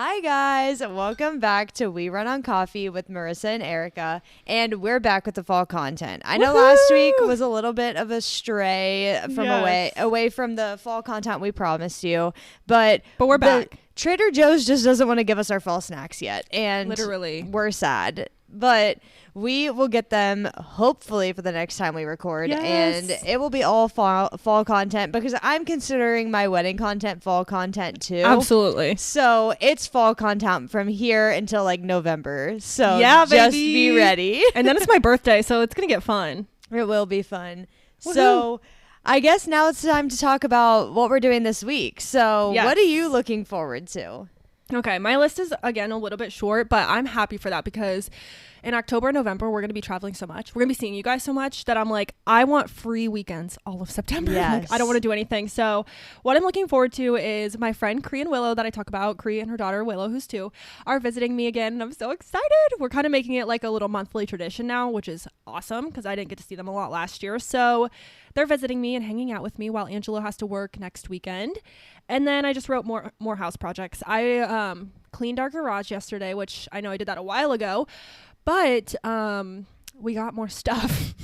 Hi guys, welcome back to We Run on Coffee with Marissa and Arika, and we're back with the fall content. I know last week was a little bit of a stray from away from the fall content we promised you, but we're back. Trader Joe's just doesn't want to give us our fall snacks yet, and literally we're sad, but we will get them hopefully for the next time we record, and it will be all fall content because I'm considering my wedding content fall content too. Absolutely. So it's fall content from here until like November. So yeah, just baby. be ready. And then it's my birthday, so it's going to get fun. It will be fun. Woohoo. So I guess now it's time to talk about what we're doing this week. So what are you looking forward to? Okay, my list is, again, a little bit short, but I'm happy for that because in October and November, we're going to be traveling so much. We're going to be seeing you guys so much that I'm like, I want free weekends all of September. Yes. Like, I don't want to do anything. So what I'm looking forward to is my friend Cree and Willow that I talk about, Cree and her daughter Willow, who's 2, are visiting me again. And I'm so excited. We're kind of making it like a little monthly tradition now, which is awesome because I didn't get to see them a lot last year. So they're visiting me and hanging out with me while Angelo has to work next weekend. And then I just wrote more house projects. I cleaned our garage yesterday, which I know I did that a while ago, but we got more stuff.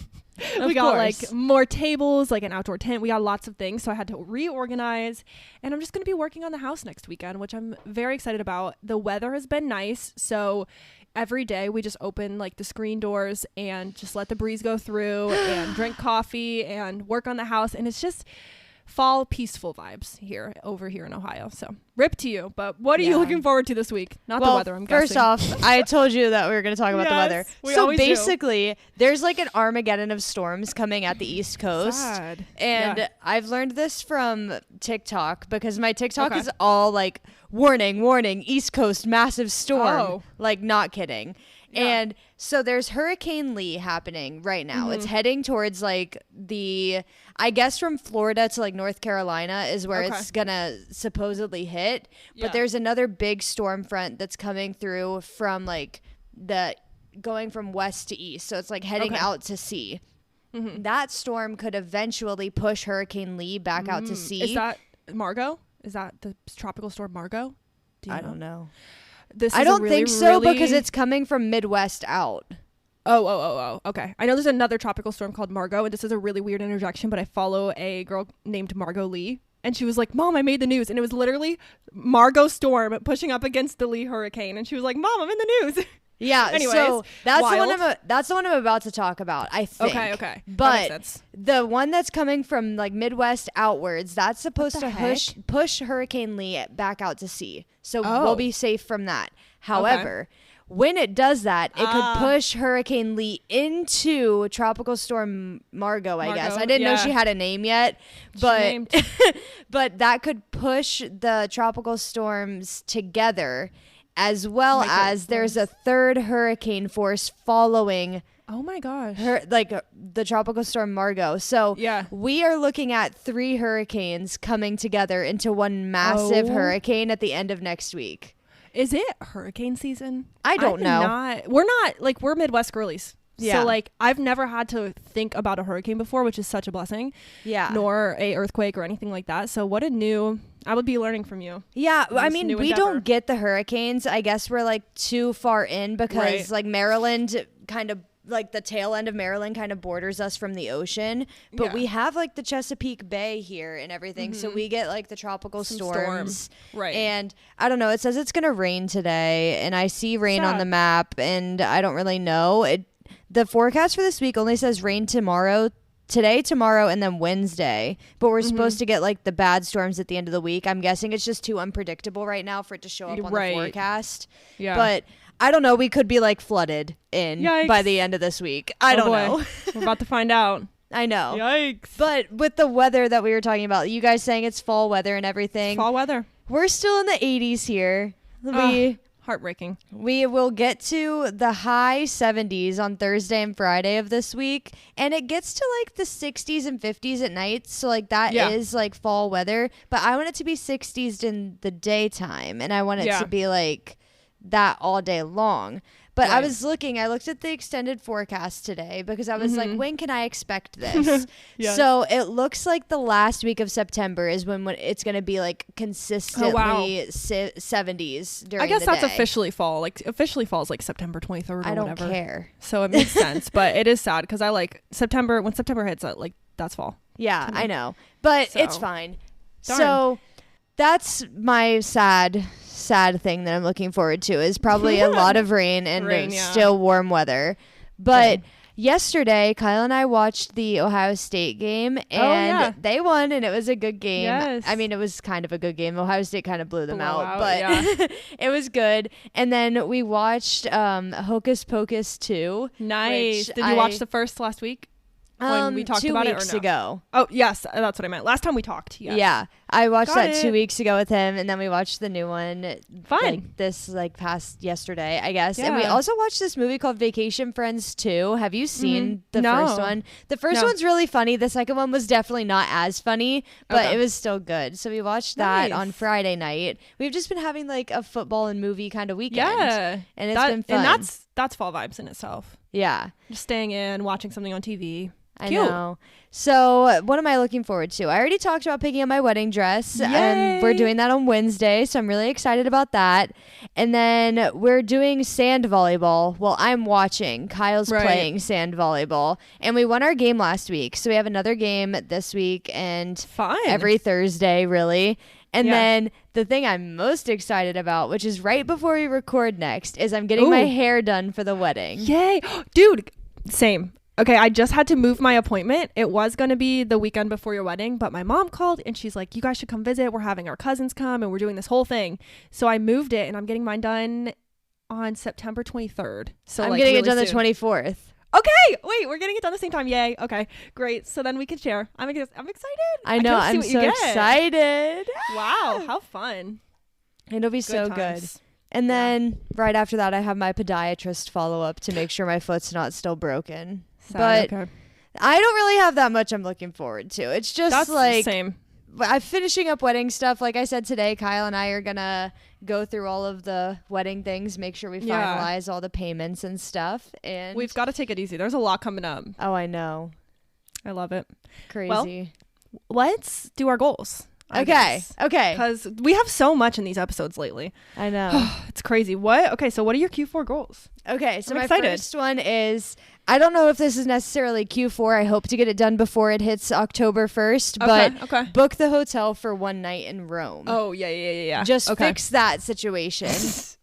We got like more tables, like an outdoor tent. We got lots of things, so I had to reorganize, and I'm just going to be working on the house next weekend, which I'm very excited about. The weather has been nice, so every day we just open like the screen doors and just let the breeze go through and drink coffee and work on the house, and it's just fall peaceful vibes over here in Ohio. So rip to you. But what are you looking forward to this week? Not the weather, I'm guessing. First off, I told you that we were going to talk about the weather. So basically, there's like an Armageddon of storms coming at the East Coast. Sad. And I've learned this from TikTok because my TikTok is all like, warning, East Coast massive storm. Oh. Like, not kidding. Yeah. And so there's Hurricane Lee happening right now. Mm-hmm. It's heading towards like I guess from Florida to like North Carolina is where it's gonna supposedly hit. But there's another big storm front that's coming through from like going from west to east. So it's like heading out to sea. Mm-hmm. That storm could eventually push Hurricane Lee back out to sea. Is that Margot? Is that the tropical storm Margot? I don't know. I don't think so because it's coming from Midwest out. Oh. Okay. I know there's another tropical storm called Margot, and this is a really weird interjection, but I follow a girl named Margot Lee, and she was like, Mom, I made the news. And it was literally Margot storm pushing up against the Lee hurricane. And she was like, Mom, I'm in the news. Yeah. Anyways, so that's the one I'm about to talk about, I think. Okay. But the one that's coming from like Midwest outwards, that's supposed to push Hurricane Lee back out to sea. So we'll be safe from that. However, when it does that, it could push Hurricane Lee into Tropical Storm Margot, I guess. I didn't know she had a name yet, but but that could push the tropical storms together, as well as there's a third hurricane force following. Oh my gosh. The tropical storm Margot. So we are looking at 3 hurricanes coming together into one massive hurricane at the end of next week. Is it hurricane season? I don't know. We're Midwest girlies. Yeah. So like I've never had to think about a hurricane before, which is such a blessing. Yeah. Nor a earthquake or anything like that. So I would be learning from you. Yeah. I mean, we don't get the hurricanes. I guess we're like too far in because like Maryland kind of like the tail end of Maryland kind of borders us from the ocean, but we have like the Chesapeake Bay here and everything. So we get like the tropical storms. Right. And I don't know, it says it's going to rain today and I see rain on the map and I don't really know. The forecast for this week only says rain today, tomorrow, and then Wednesday. But we're supposed to get like the bad storms at the end of the week. I'm guessing it's just too unpredictable right now for it to show up on the forecast. Yeah. But I don't know. We could be like flooded in by the end of this week. I don't know. We're about to find out. I know. Yikes. But with the weather that we were talking about, you guys saying it's fall weather and everything. Fall weather. We're still in the 80s here. Heartbreaking. We will get to the high 70s on Thursday and Friday of this week, and it gets to like the 60s and 50s at night, so like that is like fall weather, but I want it to be 60s in the daytime, and I want it to be like that all day long. But I looked at the extended forecast today because I was like, when can I expect this? Yes. So it looks like the last week of September is when it's going to be like consistently 70s during the day. I guess that's officially fall. Like officially fall is like September 23rd or whatever. I don't care. So it makes sense, but it is sad because I like September. When September hits, like that's fall. Yeah, I know, but it's fine. Darn. So that's my sad thing that I'm looking forward to is probably a lot of rain and still warm weather. But yesterday, Kyle and I watched the Ohio State game, and they won, and it was a good game. Yes. I mean, it was kind of a good game. Ohio State kind of blew them out, but it was good. And then we watched Hocus Pocus 2. Nice. Did you watch the first last week? When we talked about it, or no? 2 weeks ago. Oh, yes, that's what I meant. Last time we talked. Yes. Yeah, I watched that 2 weeks ago with him, and then we watched the new one. Fine. Past yesterday, I guess. Yeah. And we also watched this movie called Vacation Friends 2. Have you seen the first one? The first one's really funny. The second one was definitely not as funny, but it was still good. So we watched that on Friday night. We've just been having like a football and movie kind of weekend. Yeah, and it's been fun. And that's fall vibes in itself. Yeah, just staying in, watching something on TV. I know. So what am I looking forward to? I already talked about picking up my wedding dress. And we're doing that on Wednesday, so I'm really excited about that. And then we're doing sand volleyball. Well, I'm watching. Kyle's playing sand volleyball. And we won our game last week. So we have another game this week and every Thursday, really. And then the thing I'm most excited about, which is right before we record next, is I'm getting my hair done for the wedding. Yay. Dude, same. Okay, I just had to move my appointment. It was going to be the weekend before your wedding, but my mom called and she's like, you guys should come visit. We're having our cousins come and we're doing this whole thing. So I moved it and I'm getting mine done on September 23rd. So I'm getting it done the 24th. Okay, wait, we're getting it done the same time. Yay. Okay, great. So then we can share. I'm excited. I know. I'm so excited. Wow, how fun. It'll be so good. And then right after that, I have my podiatrist follow up to make sure my foot's not still broken. But I don't really have that much I'm looking forward to. It's just like same. I'm finishing up wedding stuff. Like I said today, Kyle and I are going to go through all of the wedding things, make sure we finalize all the payments and stuff. And we've got to take it easy. There's a lot coming up. Oh, I know. I love it. Crazy. Well, let's do our goals. Okay. Because we have so much in these episodes lately. I know. It's crazy. So what are your Q4 goals? Okay, so my first one is, I don't know if this is necessarily Q4. I hope to get it done before it hits October 1st, but book the hotel for one night in Rome. Oh, yeah. Just fix that situation.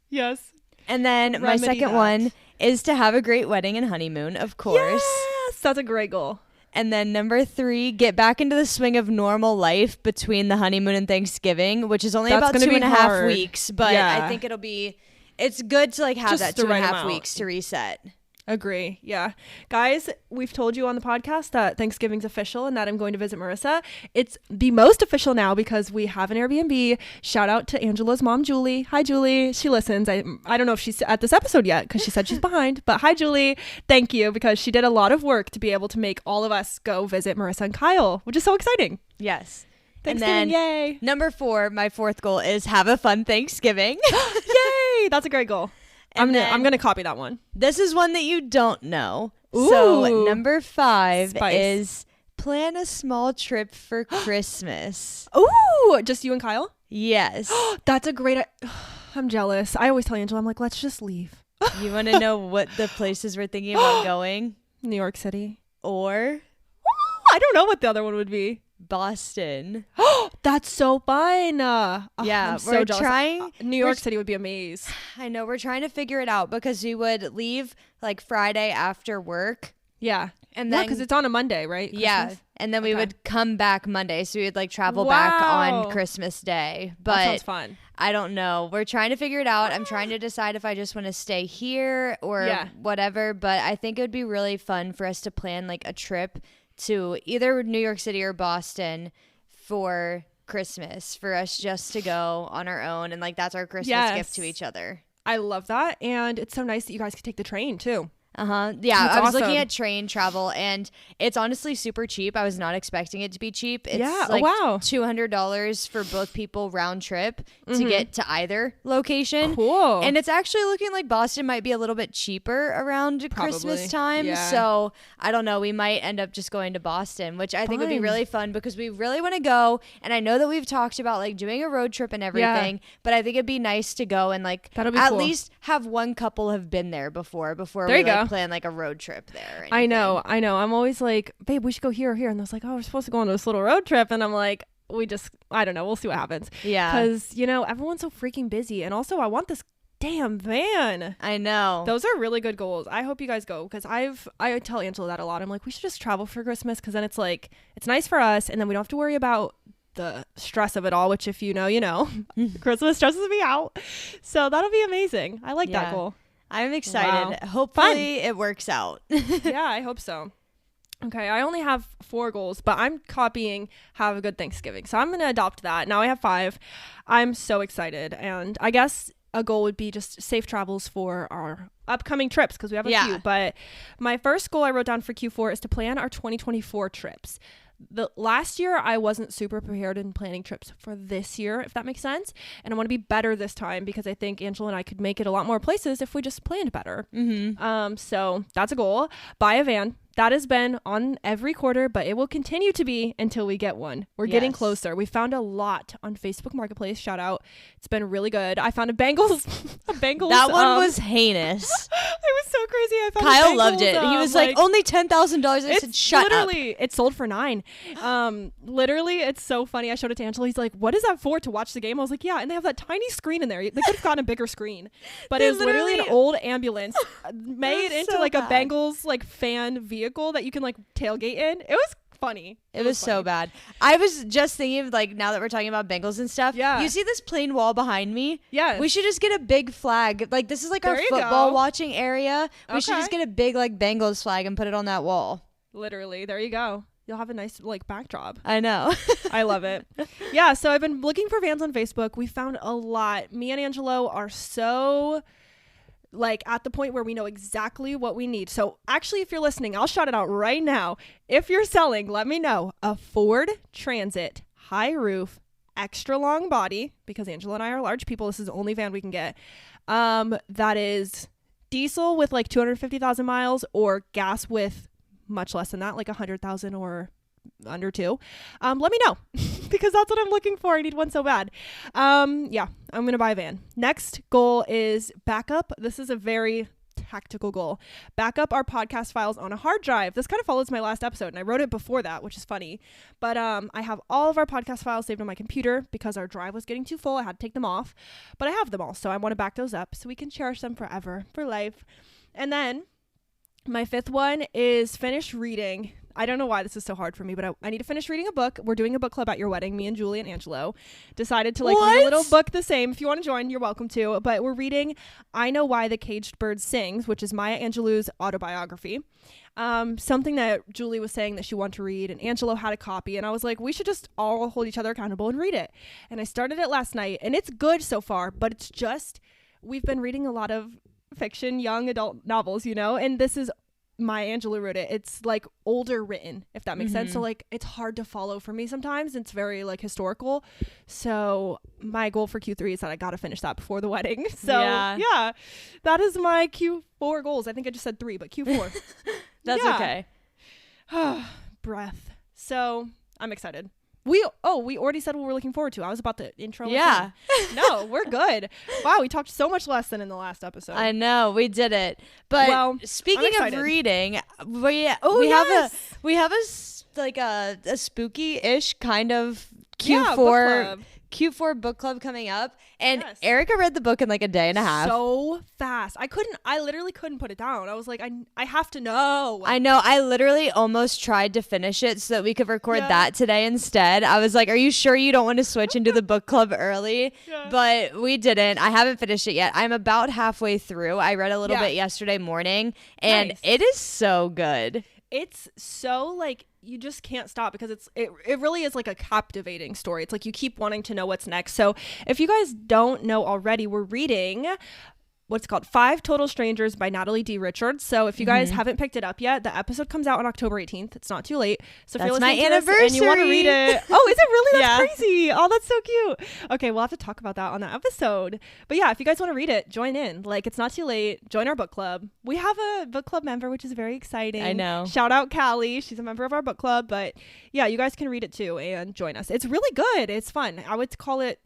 Yes. And then my second one is to have a great wedding and honeymoon, of course. Yes, that's a great goal. And then number 3, get back into the swing of normal life between the honeymoon and Thanksgiving, which is only about 2.5 weeks. But I think it's good to like have just that 2.5 weeks to reset. Agree. Yeah. Guys, we've told you on the podcast that Thanksgiving's official and that I'm going to visit Marissa. It's the most official now because we have an Airbnb. Shout out to Angela's mom, Julie. Hi, Julie. She listens. I don't know if she's at this episode yet because she said she's behind. But hi, Julie. Thank you because she did a lot of work to be able to make all of us go visit Marissa and Kyle, which is so exciting. Yes. Thanksgiving, and then, yay. Number 4, my fourth goal is have a fun Thanksgiving. Yay. That's a great goal. I'm gonna copy that one. This is one that you don't know. Ooh. So number 5 is plan a small trip for Christmas. Ooh, just you and Kyle? Yes. That's a great. I'm jealous. I always tell Angela, I'm like, let's just leave. You want to know what the places we're thinking about going? New York City. Or? I don't know what the other one would be. Boston. That's so fun. Yeah, we're trying. New York City would be amazing. I know. We're trying to figure it out because we would leave like Friday after work. Yeah. And then because it's on a Monday, right? Christmas? Yeah. And then we would come back Monday. So we would like travel back on Christmas Day. But that sounds fun. I don't know. We're trying to figure it out. I'm trying to decide if I just want to stay here or whatever. But I think it would be really fun for us to plan like a trip to either New York City or Boston for Christmas, for us just to go on our own, and like that's our Christmas gift to each other. I love that, and it's so nice that you guys could take the train too. Yeah, I was looking at train travel, and it's honestly super cheap. I was not expecting it to be cheap. It's like $200 for both people round trip to get to either location. Cool. And it's actually looking like Boston might be a little bit cheaper around Christmas time. Yeah. So I don't know. We might end up just going to Boston, which I think would be really fun because we really want to go. And I know that we've talked about like doing a road trip and everything, but I think it'd be nice to go and like at least have one couple have been there before we plan like a road trip there. I know. I'm always like, babe, we should go here or here. And I was like, oh, we're supposed to go on this little road trip. And I'm like, I don't know. We'll see what happens. Yeah. Because, everyone's so freaking busy. And also I want this damn van. I know. Those are really good goals. I hope you guys go because I tell Angela that a lot. I'm like, we should just travel for Christmas because then it's like, it's nice for us. And then we don't have to worry about the stress of it all, which if you know, Christmas stresses me out. So that'll be amazing. I like that goal. I'm excited. Wow. Hopefully it works out. Yeah, I hope so. Okay, I only have 4 goals, but I'm copying have a good Thanksgiving. So I'm going to adopt that. Now I have 5. I'm so excited. And I guess a goal would be just safe travels for our upcoming trips because we have a few. But my first goal I wrote down for Q4 is to plan our 2024 trips. The last year I wasn't super prepared in planning trips for this year, if that makes sense. And I want to be better this time because I think Angela and I could make it a lot more places if we just planned better. So that's a goal. Buy a van. That has been on every quarter, but it will continue to be until we get one. We're getting closer. We found a lot on Facebook Marketplace. Shout out. It's been really good. I found a Bengals. That one was heinous. It was so crazy. I found Kyle loved it. He was like only $10,000. I said, shut up. It sold for $9. Literally, it's so funny. I showed it to Angela. He's like, what is that for? To watch the game? I was like, yeah. And they have that tiny screen in there. They could have gotten a bigger screen. But it was literally an old ambulance made into like a Bengals like fan vehicle that you can like tailgate in. It was funny. It was so bad. I was just thinking of like, now that we're talking about Bengals and stuff, you see this plain wall behind me? Yeah. We should just get a big flag. Like this is like our football watching area. We should just get a big like Bengals flag and put it on that wall. Literally. There you go. You'll have a nice like backdrop. I know. I love it. Yeah. So I've been looking for vans on Facebook. We found a lot. Me and Angelo are so like at the point where we know exactly what we need. So actually, if you're listening, I'll shout it out right now. If you're selling, let me know. A Ford Transit, high roof, extra long body, because Angela and I are large people. This is the only van we can get. That is diesel with like 250,000 miles or gas with much less than that, like 100,000 or under 2. Let me know because that's what I'm looking for. I need one so bad. Yeah, I'm gonna buy a van. Next goal is backup. This is a very tactical goal. Back up our podcast files on a hard drive. This kind of follows my last episode, and I wrote it before that, which is funny. But I have all of our podcast files saved on my computer because our drive was getting too full. I had to take them off, but I have them all, so I want to back those up so we can cherish them forever, for life. And then my 5th one is finish reading. I don't know why this is so hard for me, but I need to finish reading a book. We're doing a book club at your wedding. Me and Julie and Angelo decided to read a little book the same. If you want to join, you're welcome to. But we're reading I Know Why the Caged Bird Sings, which is Maya Angelou's autobiography. Something that Julie was saying that she wanted to read, and Angelo had a copy, and I was like, we should just all hold each other accountable and read it. And I started it last night, and it's good so far, but it's just, we've been reading a lot of fiction, young adult novels, and this is Maya Angelou wrote it. It's like older written, if that makes sense. So like it's hard to follow for me sometimes. It's very like historical. So my goal for Q3 is that I gotta finish that before the wedding. So yeah, that is my Q4 goals. I think I just said 3, but Q4. That's okay. Breath. So I'm excited. We already said what we're looking forward to. I was about to intro. Yeah. No, we're good. Wow, we talked so much less than in the last episode. I know, we did it. But speaking of reading, we have a spooky-ish kind of Q4 book club coming up, and Arika read the book in like a day and a half. So fast. I literally couldn't put it down. I was like, I have to know. I know. I literally almost tried to finish it so that we could record that today instead. I was like, are you sure you don't want to switch into the book club early? Yeah. But we didn't. I haven't finished it yet. I'm about halfway through. I read a little bit yesterday morning, and it is so good. It's so like you just can't stop because it really is like a captivating story. It's like you keep wanting to know what's next. So if you guys don't know already, we're reading what's it called? 5 Total Strangers by Natalie D. Richards. So if you guys haven't picked it up yet, the episode comes out on October 18th. It's not too late. So if you're listening to this and you want to read it. Oh, is it really? That's crazy. Oh, that's so cute. Okay, we'll have to talk about that on the episode. But yeah, if you guys want to read it, join in. Like, it's not too late. Join our book club. We have a book club member, which is very exciting. I know. Shout out Callie. She's a member of our book club. But yeah, you guys can read it too and join us. It's really good. It's fun. I would call it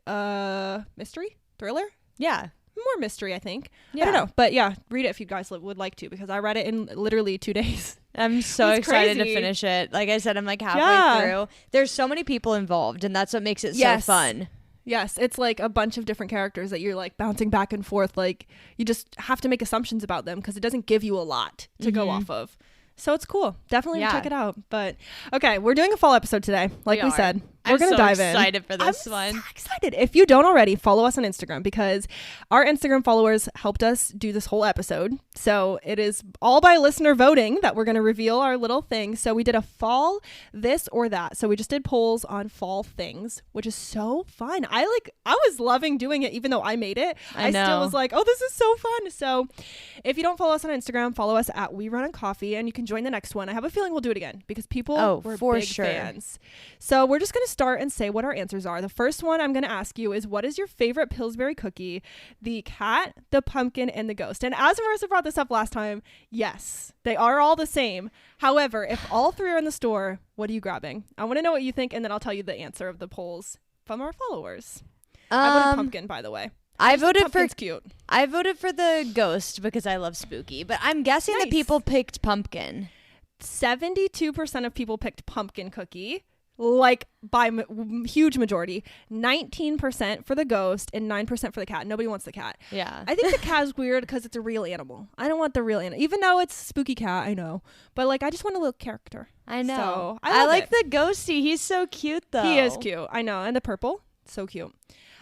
mystery, thriller. Yeah. More mystery, I think. Yeah. I don't know. But yeah, read it if you guys would like to, because I read it in literally 2 days. I'm so excited to finish it. Like I said, I'm like halfway through. There's so many people involved, and that's what makes it so fun. Yes, it's like a bunch of different characters that you're like bouncing back and forth. Like, you just have to make assumptions about them because it doesn't give you a lot to go off of. So it's cool. Definitely check it out. But okay, we're doing a fall episode today. Like we said, we're going to dive in. I'm so excited for this one. So excited. If you don't already, follow us on Instagram, because our Instagram followers helped us do this whole episode. So it is all by listener voting that we're going to reveal our little thing. So we did a fall this or that. So we just did polls on fall things, which is so fun. I was loving doing it, even though I made it. I still was like, oh, this is so fun. So if you don't follow us on Instagram, follow us at We Run on Coffee, and you can join the next one. I have a feeling we'll do it again because people were big fans. So we're just going to start and say what our answers are. The first one I'm going to ask you is, what is your favorite Pillsbury cookie? The cat, the pumpkin, and the ghost. And as Marissa brought this up last time, yes, they are all the same. However, if all 3 are in the store, what are you grabbing? I want to know what you think, and then I'll tell you the answer of the polls from our followers. I voted pumpkin, by the way. I voted for cute. I voted for the ghost because I love spooky, but I'm guessing that people picked pumpkin. 72% of people picked pumpkin cookie, like by huge majority. 19% for the ghost and 9% for the cat. Nobody wants the cat. Yeah. I think the cat is weird because it's a real animal. I don't want the real animal, even though it's a spooky cat. I know, but like, I just want a little character. I know. So I like the ghosty. He's so cute though. He is cute. I know. And the purple, so cute.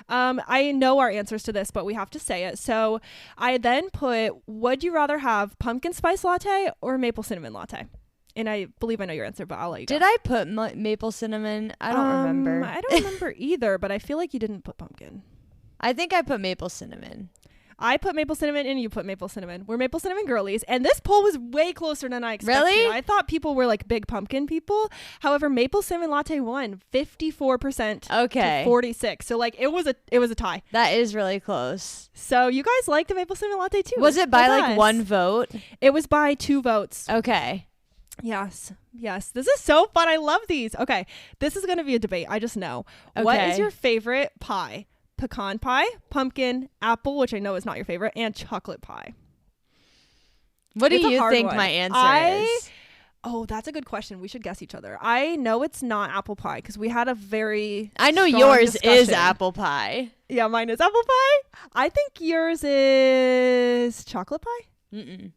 I know our answers to this, but we have to say it. So I then put, would you rather have pumpkin spice latte or maple cinnamon latte? And I believe I know your answer, but I'll let you go. Did I put maple cinnamon? I don't remember. I don't remember either, but I feel like you didn't put pumpkin. I think I put maple cinnamon. I put maple cinnamon and you put maple cinnamon. We're maple cinnamon girlies. And this poll was way closer than I expected. Really? I thought people were like big pumpkin people. However, maple cinnamon latte won 54% to 46. So like it was a tie. That is really close. So you guys like the maple cinnamon latte too. Was it by like 1 vote? It was by 2 votes. Okay. Yes. This is so fun. I love these. Okay. This is going to be a debate. I just know. Okay. What is your favorite pie? Pecan pie, pumpkin, apple, which I know is not your favorite, and chocolate pie. What do you think my answer is? Oh, that's a good question. We should guess each other. I know it's not apple pie because we had a very I know yours discussion. Is apple pie. Yeah, mine is apple pie. I think yours is chocolate pie.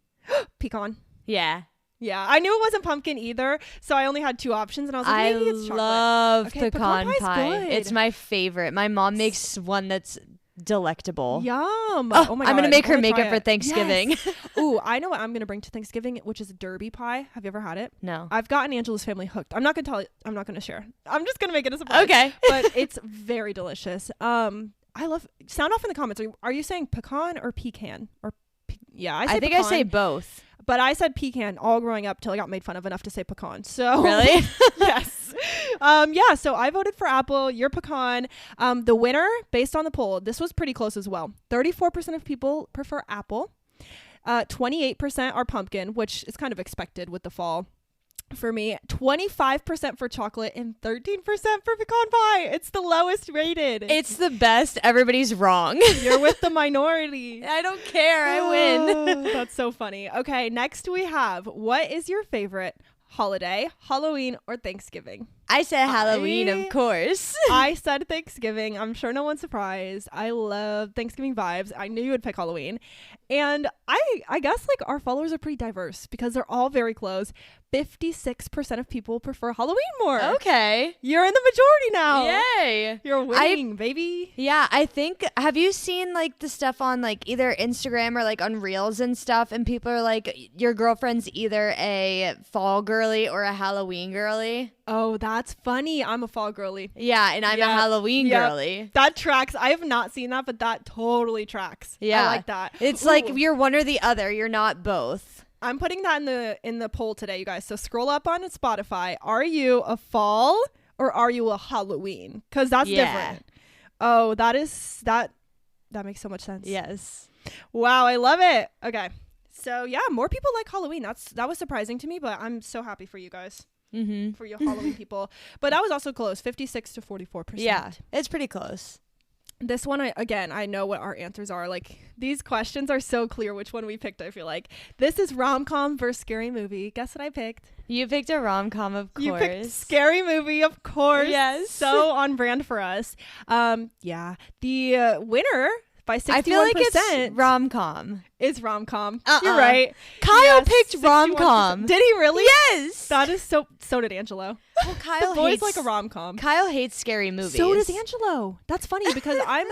Pecan. Yeah. Yeah, I knew it wasn't pumpkin either, so I only had 2 options, and I was like, maybe it's chocolate. I love pecan pie. It's my favorite. My mom makes one that's delectable. Yum. Oh my God. I'm going to make her make it for Thanksgiving. Yes. Ooh, I know what I'm going to bring to Thanksgiving, which is a derby pie. Have you ever had it? No. I've gotten Angela's family hooked. I'm not going to tell you. I'm not going to share. I'm just going to make it a surprise. Okay. But it's very delicious. I love, sound off in the comments. Are you saying pecan or pecan? Or I think pecan. I say both. But I said pecan all growing up till I got made fun of enough to say pecan. So really? Yes. So I voted for apple. You're pecan. The winner, based on the poll, this was pretty close as well. 34% of people prefer apple. 28% are pumpkin, which is kind of expected with the fall. For me, 25% for chocolate and 13% for pecan pie. It's the lowest rated. It's the best. Everybody's wrong. You're with the minority. I don't care. I win. That's so funny. Okay, next we have, what is your favorite holiday, Halloween or Thanksgiving? I said Halloween, of course. I said Thanksgiving. I'm sure no one's surprised. I love Thanksgiving vibes. I knew you would pick Halloween. And I guess like our followers are pretty diverse because they're all very close. 56% of people prefer Halloween more. Okay. You're in the majority now. Yay. You're winning, baby. Yeah, I think, have you seen like the stuff on like either Instagram or like on Reels and stuff, and people are like, your girlfriend's either a fall girly or a Halloween girly? Oh, that's funny. I'm a fall girly. Yeah, and I'm a Halloween girly. That tracks. I have not seen that, but that totally tracks. Yeah. I like that. It's like you're one or the other. You're not both. I'm putting that in the poll today, you guys. So scroll up on Spotify. Are you a fall or are you a Halloween? Because that's different. Oh, that makes so much sense. Yes. Wow, I love it. Okay. So yeah, more people like Halloween. That was surprising to me, but I'm so happy for you guys. For you Halloween people. But that was also close, 56 to 44%. Yeah, it's pretty close. This one, I know what our answers are. Like, these questions are so clear which one we picked, I feel like. This is rom-com versus scary movie. Guess what I picked? You picked a rom-com, of course. You picked scary movie, of course. Yes. So on brand for us. Yeah. The winner by 61%. I feel like it's rom-com. It's rom-com. You're right. Kyle picked rom-com. Did he really? Yes. That is so did Angelo. Well, Kyle hates like a rom-com. Kyle hates scary movies. So does Angelo. That's funny because I'm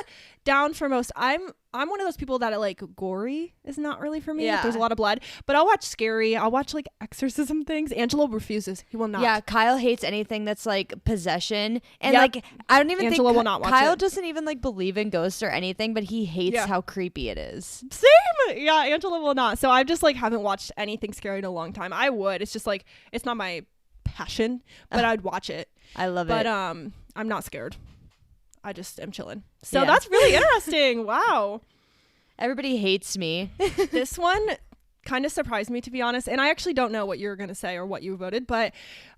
down for most. I'm one of those people that like gory is not really for me. Yeah. There's a lot of blood, but I'll watch scary. I'll watch like exorcism things. Angelo refuses. He will not. Yeah, Kyle hates anything that's like possession. And like I don't even Angelo think will not watch Kyle it. doesn't even like believe in ghosts or anything, but he hates how creepy it is. Same. Yeah, Angelo will not. So I just like haven't watched anything scary in a long time. I would. It's just like it's not my passion, but I'd watch it. I love it. But I'm not scared. I just am chilling. So that's really interesting. Wow. Everybody hates me. This one kind of surprised me, to be honest. And I actually don't know what you were going to say or what you voted, but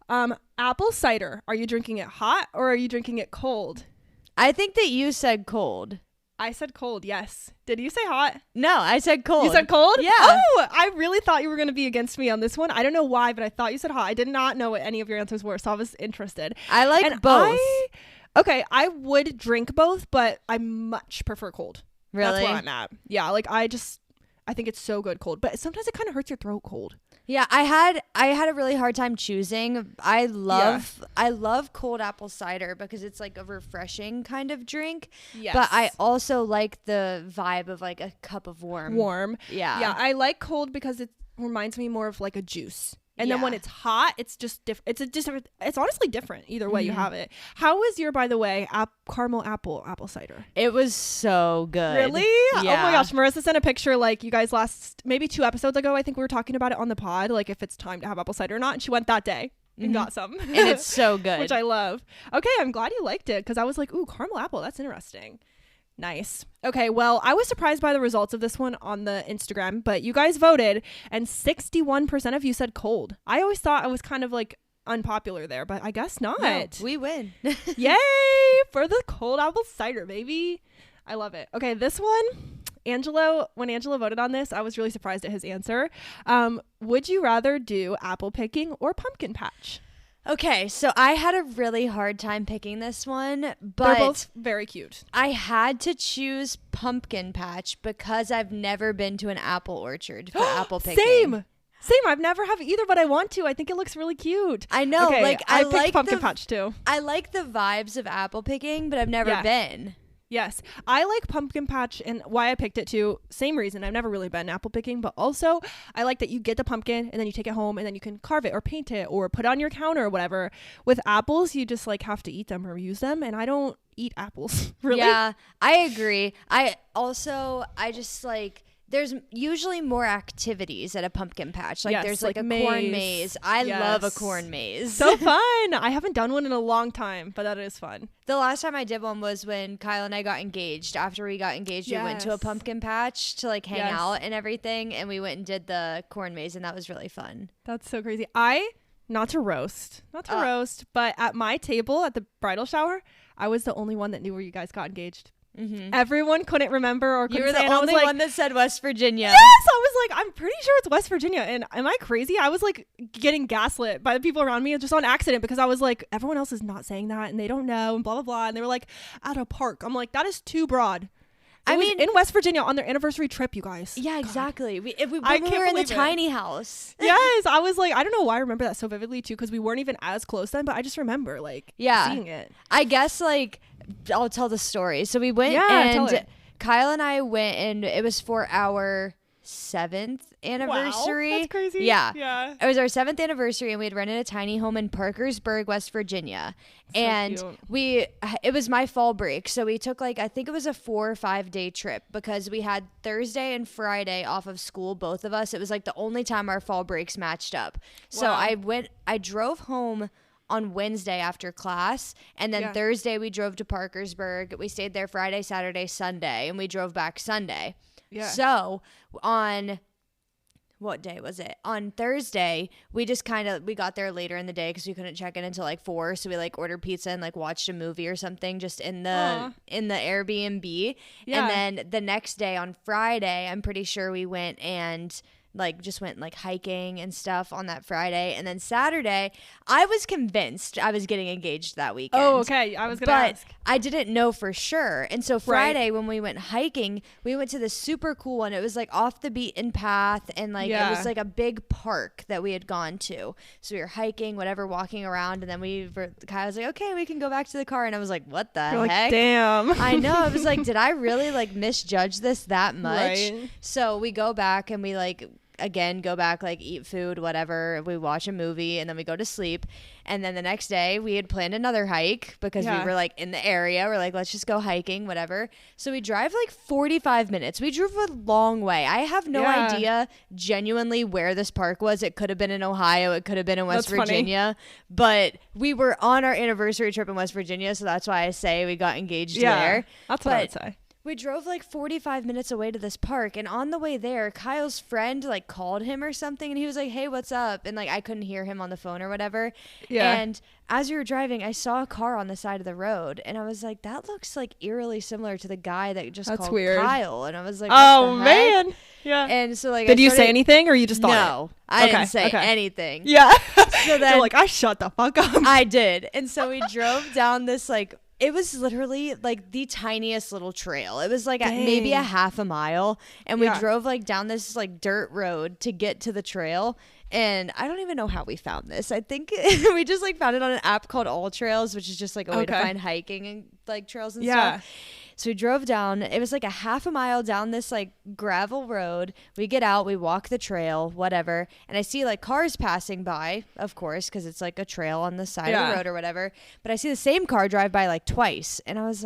apple cider. Are you drinking it hot or are you drinking it cold? I think that you said cold. I said cold, yes. Did you say hot? No, I said cold. You said cold? Yeah. Oh, I really thought you were going to be against me on this one. I don't know why, but I thought you said hot. I did not know what any of your answers were, so I was interested. I like both. I would drink both, but I much prefer cold. Really? That's where I'm at. Yeah, like I think it's so good cold, but sometimes it kind of hurts your throat cold. Yeah, I had a really hard time choosing. I love cold apple cider because it's like a refreshing kind of drink. Yes. But I also like the vibe of like a cup of warm. Yeah. Yeah, I like cold because it reminds me more of like a juice. And then when it's hot, it's just different. It's honestly different either way you have it. How was your, by the way, caramel apple cider? It was so good. Really? Yeah. Oh my gosh. Marissa sent a picture like you guys maybe 2 episodes ago. I think we were talking about it on the pod, like if it's time to have apple cider or not. And she went that day and got some. And it's so good. Which I love. Okay. I'm glad you liked it because I was like, ooh, caramel apple. That's interesting. Nice. Okay, well, I was surprised by the results of this one on the Instagram, but you guys voted and 61% of you said cold. I always thought I was kind of like unpopular there, but I guess not. No, we win. Yay for the cold apple cider, baby. I love it. Okay, this one, when Angelo voted on this, I was really surprised at his answer. Would you rather do apple picking or pumpkin patch? Okay, so I had a really hard time picking this one, but they're both very cute. I had to choose pumpkin patch because I've never been to an apple orchard for apple picking. Same. I've never have either, but I want to. I think it looks really cute. I know. Okay, like I picked pumpkin patch too. I like the vibes of apple picking, but I've never been. Yes, I like pumpkin patch, and why I picked it too, same reason. I've never really been apple picking, but also I like that you get the pumpkin and then you take it home and then you can carve it or paint it or put it on your counter or whatever. With apples, you just like have to eat them or use them, and I don't eat apples. Really? Yeah, I agree. I just like, there's usually more activities at a pumpkin patch. Like there's like a corn maze. I love a corn maze. So fun. I haven't done one in a long time, but that is fun. The last time I did one was when Kyle and I got engaged. After we got engaged, we went to a pumpkin patch to like hang out and everything. And we went and did the corn maze, and that was really fun. That's so crazy. Not to roast, but at my table at the bridal shower, I was the only one that knew where you guys got engaged. Mm-hmm. Everyone couldn't remember or couldn't say. You were the only one that said West Virginia. Yes, I was like, I'm pretty sure it's West Virginia. And am I crazy? I was like getting gaslit by the people around me just on accident because I was like, everyone else is not saying that and they don't know and blah, blah, blah. And they were like, at a park. I'm like, that is too broad. I mean, in West Virginia on their anniversary trip, you guys. Yeah, exactly. We were in the tiny house. Yes, I was like, I don't know why I remember that so vividly too, because we weren't even as close then, but I just remember like seeing it. I guess like I'll tell the story. So we went and Kyle and I went, and it was for our 7th anniversary. Wow, that's crazy. Yeah. It was our 7th anniversary, and we had rented a tiny home in Parkersburg, West Virginia. So and cute. It was my fall break. So we took I think it was a 4 or 5 day trip because we had Thursday and Friday off of school, both of us. It was the only time our fall breaks matched up. So I drove home on Wednesday after class, and then Thursday we drove to Parkersburg. We stayed there Friday, Saturday, Sunday, and we drove back Sunday. Yeah. So on what day was it? On Thursday, we just we got there later in the day because we couldn't check in until 4. So we ordered pizza and watched a movie or something just in the Airbnb. Yeah. And then the next day on Friday, I'm pretty sure we went and just went hiking and stuff on that Friday. And then Saturday, I was convinced I was getting engaged that weekend. Oh, okay. I was going to ask. But I didn't know for sure. And so Friday when we went hiking, we went to this super cool one. It was off the beaten path, and it was a big park that we had gone to. So we were hiking, whatever, walking around, and then Kai was okay, we can go back to the car. And I was what the heck? Damn. I know. I was did I really misjudge this that much? Right. So we go back and we again go back, eat food, whatever, we watch a movie, and then we go to sleep. And then the next day we had planned another hike because we were in the area. We're let's just go hiking, whatever. So we drive 45 minutes. We drove a long way. I have no idea genuinely where this park was. It could have been in Ohio, it could have been in West Virginia, but we were on our anniversary trip in West Virginia, so that's why I say we got engaged there. That's what I would say. We drove 45 minutes away to this park, and on the way there, Kyle's friend called him or something, and he was hey, what's up? And I couldn't hear him on the phone or whatever. Yeah. And as we were driving, I saw a car on the side of the road, and I was that looks eerily similar to the guy that just called weird. Kyle. And I was oh man. Yeah. And so did you say anything, or you just thought no, I didn't say anything. Yeah. So then you're I shut the fuck up. I did. And so we drove down this it was literally the tiniest little trail. It was maybe a half a mile, and we drove down this dirt road to get to the trail. And I don't even know how we found this. I think we just found it on an app called All Trails, which is just a way to find hiking and trails and stuff. So we drove down. It was a half a mile down this gravel road. We get out, we walk the trail, whatever. And I see cars passing by, of course, because it's a trail on the side of the road or whatever. But I see the same car drive by twice. And I was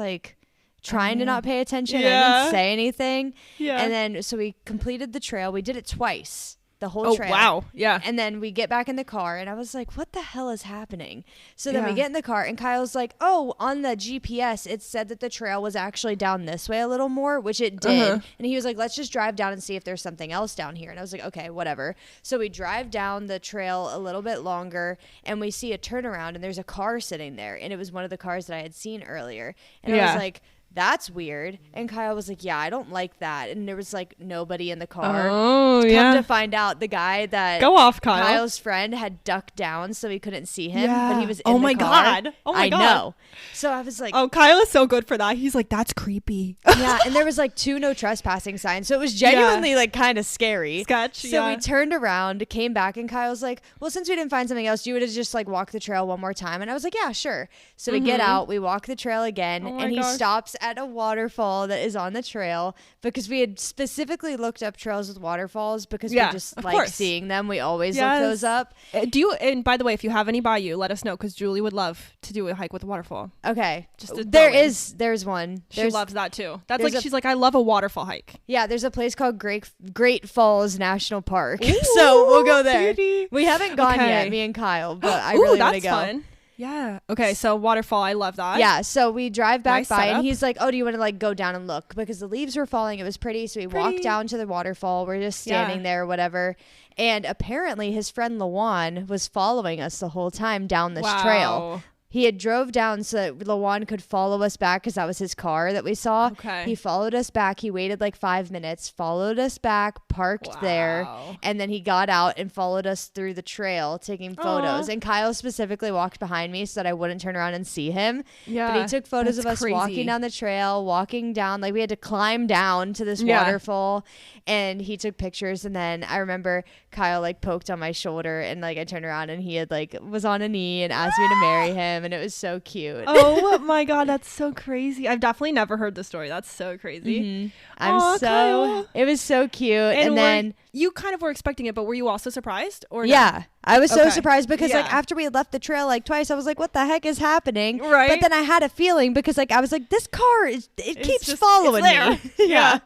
trying to not pay attention. I didn't say anything. Yeah. And then so we completed the trail. We did it twice. The whole trail. Oh, wow. Yeah. And then we get back in the car, and I was what the hell is happening? So then we get in the car, and Kyle's oh, on the GPS, it said that the trail was actually down this way a little more, which it did. And he was let's just drive down and see if there's something else down here. And I was okay, whatever. So we drive down the trail a little bit longer, and we see a turnaround, and there's a car sitting there. And it was one of the cars that I had seen earlier. And I was that's weird. And Kyle was yeah, I don't like that. And there was nobody in the car. Oh, Come to find out, the guy that go off, Kyle. Kyle's friend had ducked down so he couldn't see him, but he was in the car. Oh my god. I know. So I was oh, Kyle is so good for that. He's that's creepy. Yeah, and there was 2 no trespassing signs. So it was genuinely kind of scary. Sketch. So we turned around, came back, and Kyle's well, since we didn't find something else, you would have just walked the trail one more time. And I was yeah, sure. So we get out, we walk the trail again, and he stops at a waterfall that is on the trail, because we had specifically looked up trails with waterfalls because we just seeing them. We always look those up. And by the way, if you have any by you, let us know, because Julie would love to do a hike with a waterfall. Okay. There's one. She loves that too. That's she's I love a waterfall hike. Yeah, there's a place called Great Falls National Park. Ooh, so we'll go there. Beauty. We haven't gone yet, me and Kyle, but I really want to go. Fun. Yeah. Okay. So waterfall. I love that. Yeah. So we drive back by, and he's oh, do you want to go down and look? Because the leaves were falling. It was pretty. So we walked down to the waterfall. We're just standing there, whatever. And apparently his friend Lawan was following us the whole time down this trail. He had drove down so that Lawan could follow us back, because that was his car that we saw. Okay. He followed us back. He waited 5 minutes, followed us back, parked there, and then he got out and followed us through the trail, taking photos. And Kyle specifically walked behind me so that I wouldn't turn around and see him. Yeah. But he took photos of us walking down the trail, walking down. We had to climb down to this waterfall, and he took pictures. And then I remember Kyle poked on my shoulder, and I turned around, and he had was on a knee and asked me to marry him. him, and it was so cute. Oh my God, that's so crazy. I've definitely never heard the story. That's so crazy. Mm-hmm. It was so cute. And then you kind of were expecting it, but were you also surprised? Or yeah, no? I was so surprised because like after we had left the trail like twice, I was like, what the heck is happening? Right. But then I had a feeling because like I was like, this car keeps following me. Yeah.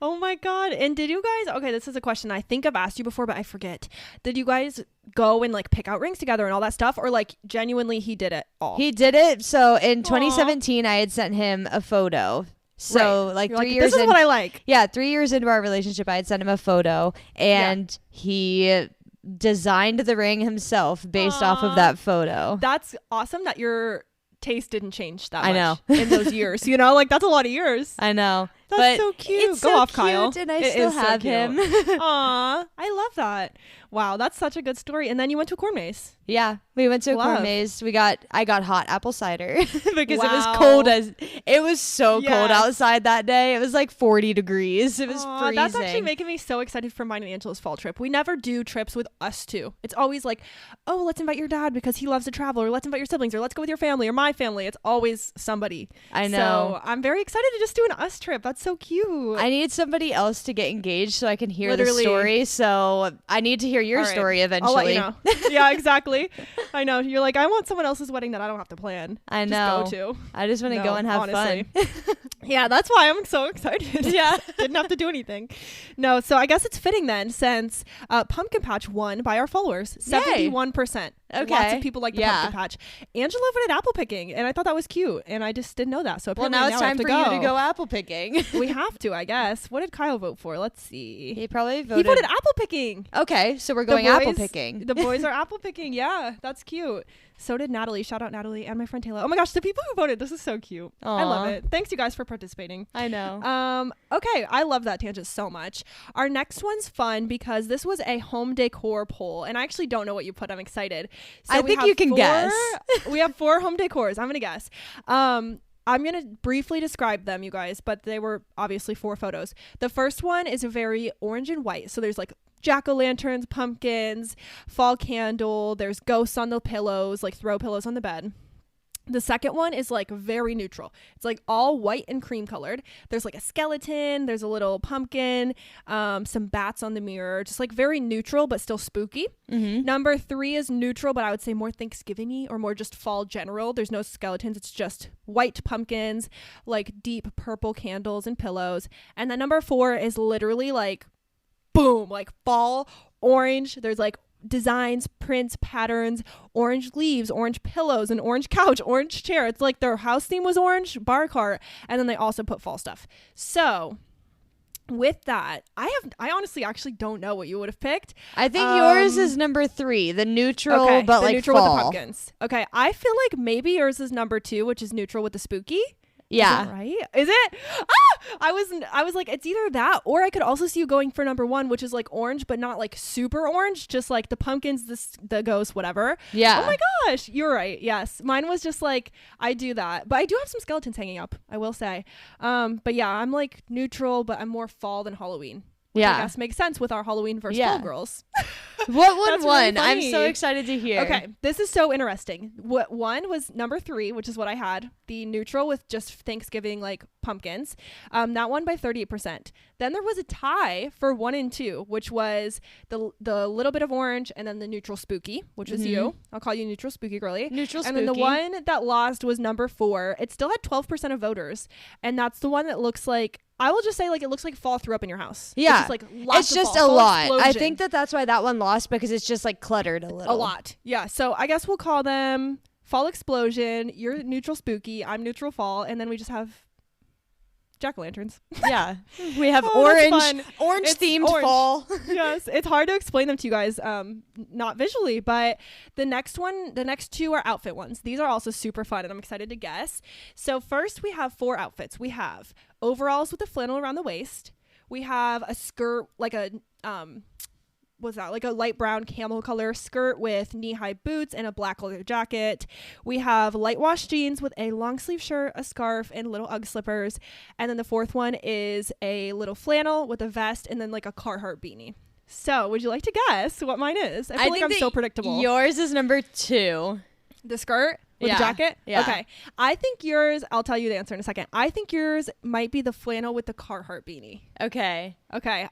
Oh my God. And did you guys, okay, this is a question I think I've asked you before, but I forget. Did you guys go and like pick out rings together and all that stuff? Or like genuinely he did it all? He did it. So in 2017, I had sent him a photo. So like You're 3 years this is what I like. Yeah, 3 years into our relationship, I had sent him a photo and he designed the ring himself based off of that photo. That's awesome that your taste didn't change that much. I know. In those years, you know, like that's a lot of years. I know. That's so cute. It's Go so off, cute, Kyle. and I still have him. Aw, I love that. Wow, that's such a good story. And then you went to a corn maze. Yeah, we went to a corn maze. I got hot apple cider because it was cold it was so cold outside that day. It was like 40 degrees. It was freezing. That's actually making me so excited for mine and Angela's fall trip. We never do trips with us two. It's always like, oh, let's invite your dad because he loves to travel, or let's invite your siblings, or let's go with your family or my family. It's always somebody. I know. So I'm very excited to just do an us trip. That's so cute. I need somebody else to get engaged so I can hear the story. So I need to hear your story eventually. I'll let you know. Yeah, exactly. I know. You're like, I want someone else's wedding that I don't have to plan. I know. Just go to. I just want to go and have fun. Yeah, that's why I'm so excited. Yeah. Didn't have to do anything. No, so I guess it's fitting then since Pumpkin Patch won by our followers. 71%. Okay. Lots of people like the pumpkin patch. Angela voted apple picking, and I thought that was cute, and I just didn't know that. So now it's time for you to go apple picking. We have to, I guess. What did Kyle vote for? Let's see. He voted apple picking. Okay, so we're going apple picking. The boys are apple picking. Yeah, that's cute. So did Natalie. Shout out Natalie and my friend Taylor. Oh my gosh, the people who voted. This is so cute. Aww. I love it. Thanks you guys for participating. I know. Okay, I love that tangent so much. Our next one's fun because this was a home decor poll, and I actually don't know what you put. I'm excited. So I think you can guess. We have 4 home decors. I'm gonna guess. I'm going to briefly describe them, you guys, but they were obviously 4 photos. The first one is very orange and white. So there's like jack-o'-lanterns, pumpkins, fall candle. There's ghosts on the pillows, like throw pillows on the bed. The second one is like very neutral. It's like all white and cream colored. There's like a skeleton. There's a little pumpkin, some bats on the mirror. Just like very neutral, but still spooky. Mm-hmm. Number 3 is neutral, but I would say more Thanksgiving-y or more just fall general. There's no skeletons. It's just white pumpkins, like deep purple candles and pillows. And then number 4 is literally like, boom, like fall orange. There's like designs, prints, patterns, orange leaves, orange pillows, an orange couch, orange chair. It's like their house theme was orange, bar cart, and then they also put fall stuff. So with that, I honestly actually don't know what you would have picked. I think yours is number 3, the neutral, but the like neutral fall. With the pumpkins. Okay, I feel like maybe yours is number 2, which is neutral with the spooky. Yeah. Is that right? Is it? I was like, it's either that, or I could also see you going for number 1, which is like orange, but not like super orange, just like the pumpkins, the ghost, whatever. Yeah. Oh my gosh, you're right. Yes, mine was just like, I do that, but I do have some skeletons hanging up, I will say. But yeah, I'm like neutral, but I'm more fall than Halloween. Which I guess makes sense with our Halloween versus fall girls. What one won? Really I'm so excited to hear. Okay, this is so interesting. What one was number 3, which is what I had, the neutral with just Thanksgiving like pumpkins. That won by 38%. Then there was a tie for 1 and 2, which was the little bit of orange and then the neutral spooky, which was you. I'll call you neutral spooky girly. Neutral spooky. And then the one that lost was number 4. It still had 12% of voters, and that's the one that looks like, I will just say, like, it looks like fall threw up in your house. Yeah. It's just, like, lots it's just a lot. I think that's why that one lost, because it's just like cluttered a little. A lot. Yeah. So I guess we'll call them fall explosion. You're neutral spooky. I'm neutral fall. And then we just have jack-o'-lanterns. Yeah. We have orange themed orange. fall. Yes. It's hard to explain them to you guys, not visually, but the next 2 are outfit ones. These are also super fun, and I'm excited to guess. So first we have 4 outfits. We have overalls with a flannel around the waist. We have a skirt, like a like a light brown camel color skirt with knee-high boots and a black leather jacket. We have light wash jeans with a long sleeve shirt, a scarf, and little Ugg slippers. And then the 4th one is a little flannel with a vest and then like a Carhartt beanie. So would you like to guess what mine is? I feel like I'm so predictable. Yours is number 2. The skirt? with the jacket? Yeah. Okay. I think yours, I'll tell you the answer in a second. I think yours might be the flannel with the Carhartt beanie. Okay. Okay.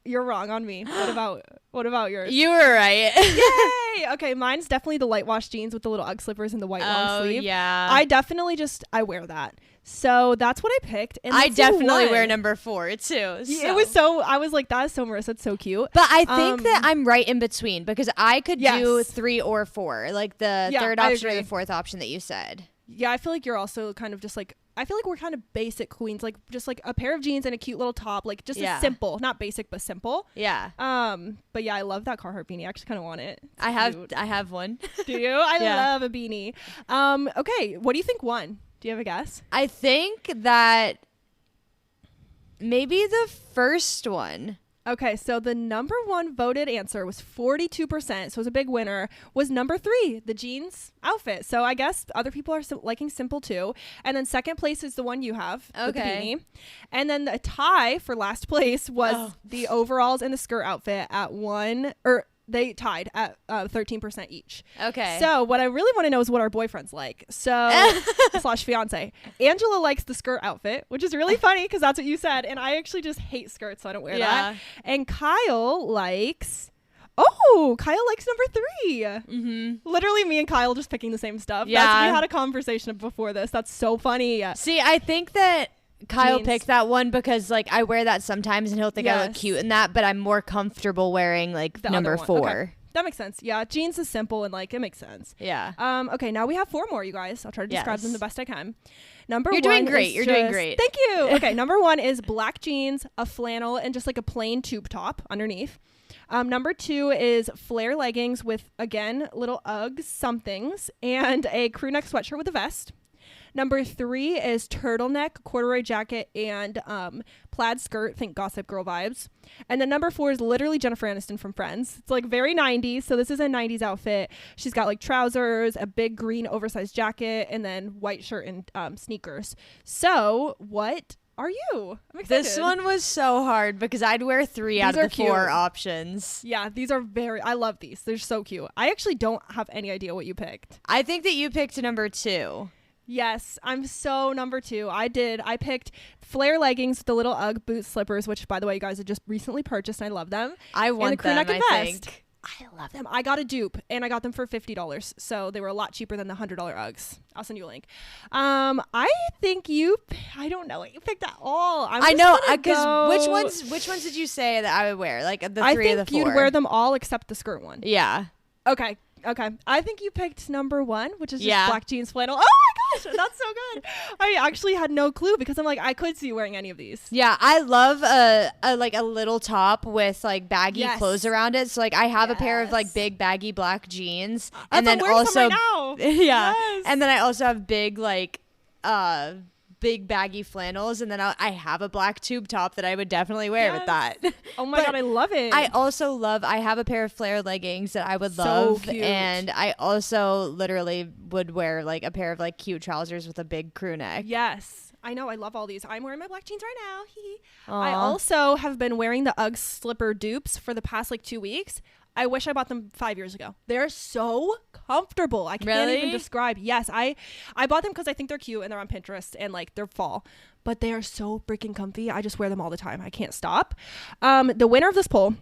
You're wrong on me. What about yours? You were right. Yay! Okay, mine's definitely the light wash jeans with the little Ugg slippers and the white long sleeve. Yeah. I wear that. So that's what I picked. And I definitely wear number 4 too. So. I was like, that is so Marissa, it's so cute. But I think that I'm right in between because I could do 3 or 4, like the third option or the fourth option that you said. Yeah, I feel like you're also kind of just like, I feel like we're kind of basic queens, like just like a pair of jeans and a cute little top, like just a simple, not basic, but simple. Yeah. But yeah, I love that Carhartt beanie. I actually kind of want it. I have one. Do you? I love a beanie. Okay. What do you think won? Do you have a guess? I think that maybe the first one. Okay, so the number 1 voted answer was 42%, so it was a big winner, was number 3, the jeans outfit. So I guess other people are liking simple too. And then second place is the one you have, with the beanie. And then the tie for last place was the overalls and the skirt outfit at they tied at 13% each. Okay. So what I really want to know is what our boyfriends like. So / fiance. Angela likes the skirt outfit, which is really funny because that's what you said. And I actually just hate skirts, so I don't wear that. And Kyle likes number 3. Mm-hmm. Literally me and Kyle just picking the same stuff. Yeah. We had a conversation before this. That's so funny. See, I think that Kyle picked that one because like I wear that sometimes and he'll think I look cute in that, but I'm more comfortable wearing like the number 4. Okay. That makes sense. Yeah, jeans is simple and like it makes sense. Yeah. Okay, now we have 4 more, you guys. I'll try to describe them the best I can. Number You're 1 doing great. You're doing great. Thank you. Okay, number 1 is black jeans, a flannel, and just like a plain tube top underneath. Number 2 is flare leggings with, again, little Uggs somethings and a crew neck sweatshirt with a vest. Number 3 is turtleneck, corduroy jacket, and plaid skirt. Think Gossip Girl vibes. And then number 4 is literally Jennifer Aniston from Friends. It's like very 90s. So this is a 90s outfit. She's got like trousers, a big green oversized jacket, and then white shirt and sneakers. So what are you? I'm excited. This one was so hard because I'd wear 3 out of the 4 options. Yeah, these are I love these. They're so cute. I actually don't have any idea what you picked. I think that you picked number 2. Yes, I'm so number 2. I picked flare leggings with the little Ugg boot slippers, which by the way, you guys have just recently purchased and I love them. I want them, I think. I love them. I got a dupe and I got them for $50. So they were a lot cheaper than the $100 Uggs. I'll send you a link. I think I don't know what you picked at all. I know, because which ones did you say that I would wear? Like the 3 of the 4? I think you'd wear them all except the skirt one. Yeah. Okay. I think you picked number 1, which is just black jeans flannel. Oh my gosh, that's so good. I actually had no clue because I'm like, I could see you wearing any of these. Yeah, I love a little top with like baggy clothes around it. So like I have a pair of like big baggy black jeans, and then also right now. And then I also have big like big baggy flannels, and then I have a black tube top that I would definitely wear with that. Oh my god, I love it. I have a pair of flare leggings that I would love, cute. And I also literally would wear like a pair of like cute trousers with a big crew neck. Yes, I know. I love all these. I'm wearing my black jeans right now. I also have been wearing the Ugg slipper dupes for the past like 2 weeks. I wish I bought them 5 years ago. They're so comfortable. I can't even describe. Yes, I bought them because I think they're cute and they're on Pinterest and like they're fall. But they are so freaking comfy. I just wear them all the time. I can't stop. The winner of this poll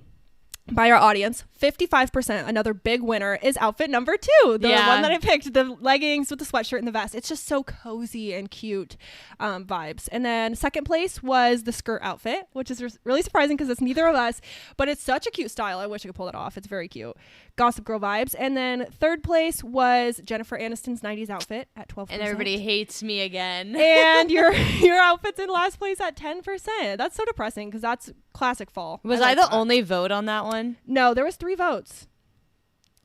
by our audience, 55%, another big winner, is outfit number 2. The one that I picked, the leggings with the sweatshirt and the vest. It's just so cozy and cute vibes. And then second place was the skirt outfit, which is really surprising because it's neither of us, but it's such a cute style. I wish I could pull it off. It's very cute. Gossip Girl vibes. And then third place was Jennifer Aniston's 90s outfit at 12%. And everybody hates me again. And your outfit's in last place at 10%. That's so depressing because that's classic fall. Was I the only vote on that one? No, there was 3 votes.